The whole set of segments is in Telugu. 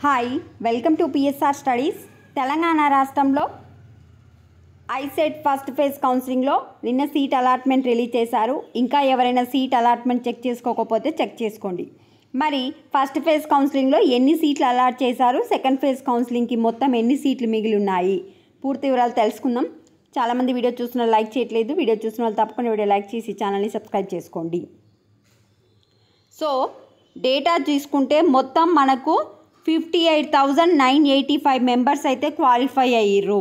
Hi welcome to PSR studies. Telangana రాష్ట్రంలో ఐసెట్ ఫస్ట్ ఫేజ్ కౌన్సిలింగ్లో నిన్న సీట్ అలాట్మెంట్ రిలీజ్ చేశారు. ఇంకా ఎవరైనా సీట్ అలాట్మెంట్ చెక్ చేసుకోకపోతే చెక్ చేసుకోండి. మరి ఫస్ట్ ఫేజ్ కౌన్సిలింగ్లో ఎన్ని సీట్లు అలాట్ చేశారు, సెకండ్ ఫేజ్ కౌన్సిలింగ్కి మొత్తం ఎన్ని సీట్లు మిగిలి ఉన్నాయి, పూర్తి వివరాలు తెలుసుకుందాం. చాలామంది వీడియో చూస్తున్న లైక్ చేయట్లేదు. వీడియో చూస్తున్న వాళ్ళు తప్పకుండా వీడియో లైక్ చేసి ఛానల్ని సబ్స్క్రైబ్ చేసుకోండి. సో డేటా తీసుకుంటే మొత్తం మనకు 58,985 మెంబర్స్ అయితే క్వాలిఫై అయ్యారు.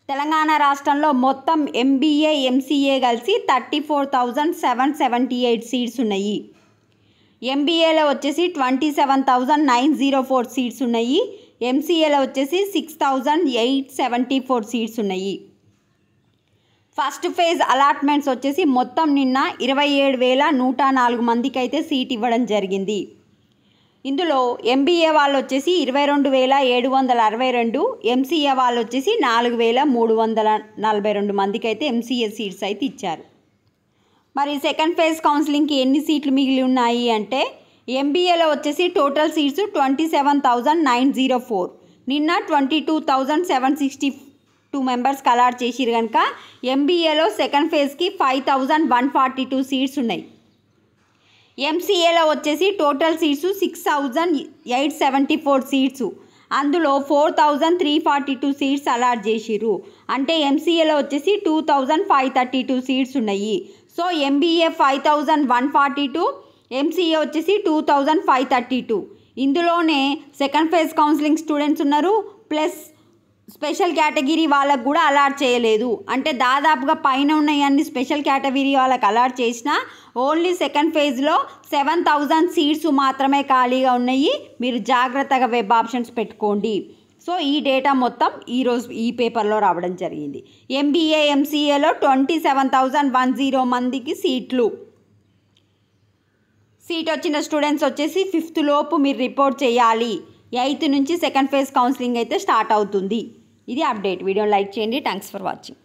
తెలంగాణ రాష్ట్రంలో మొత్తం ఎంబీఏ ఎంసీఏ కలిసి 34,778 సీట్స్ ఉన్నాయి. ఎంబీఏలో వచ్చేసి 27,904 సీట్స్ ఉన్నాయి. ఎంసీఏలో వచ్చేసి 6,874 సీట్స్ ఉన్నాయి. ఫస్ట్ ఫేజ్ అలాట్మెంట్స్ వచ్చేసి మొత్తం నిన్న 27,104 మందికి అయితే సీట్ ఇవ్వడం జరిగింది. ఇందులో ఎంబీఏ వాళ్ళు వచ్చేసి 22,762, ఎంసీఏ వాళ్ళు వచ్చేసి 4,342 మందికి అయితే ఎంసీఏ సీట్స్ అయితే ఇచ్చారు. మరి సెకండ్ ఫేజ్ కౌన్సిలింగ్కి ఎన్ని సీట్లు మిగిలి ఉన్నాయి అంటే ఎంబీఏలో వచ్చేసి టోటల్ సీట్స్ 27,904. నిన్న 22,762 మెంబర్స్కి అలాట్ చేసిరు కనుక ఎంబీఏలో సెకండ్ ఫేజ్కి 5,142 సీట్స్ ఉన్నాయి. ఎంసీఏలో వచ్చేసి టోటల్ సీట్స్ 6,874 సీట్స్. అందులో 4,342 సీట్స్ అలాట్ చేసిర్రు. అంటే ఎంసీఏలో వచ్చేసి 2,532 సీట్స్ ఉన్నాయి. సో ఎంబీఏ 5,142, ఎంసీఏ వచ్చేసి 2,532. ఇందులోనే సెకండ్ ఫేజ్ కౌన్సిలింగ్ స్టూడెంట్స్ ఉన్నారు, ప్లస్ స్పెషల్ కేటగిరీ వాళ్ళకు కూడా అలాట్ చేయలేదు. అంటే దాదాపుగా పైన ఉన్నాయన్ని స్పెషల్ కేటగిరీ వాళ్ళకి అలాట్ చేసినా ఓన్లీ సెకండ్ ఫేజ్లో 7,000 సీట్స్ మాత్రమే ఖాళీగా ఉన్నాయి. మీరు జాగ్రత్తగా వెబ్ ఆప్షన్స్ పెట్టుకోండి. సో ఈ డేటా మొత్తం ఈరోజు ఈ పేపర్లో రావడం జరిగింది. ఎంబీఏ ఎంసీఏలో 27,110 మందికి సీట్ వచ్చిన స్టూడెంట్స్ వచ్చేసి 5th లోపు మీరు రిపోర్ట్ చేయాలి. 8th నుంచి సెకండ్ ఫేజ్ కౌన్సిలింగ్ అయితే స్టార్ట్ అవుతుంది. ఇది అప్డేట్. వీడియో లైక్ చేయండి. Thanks for watching.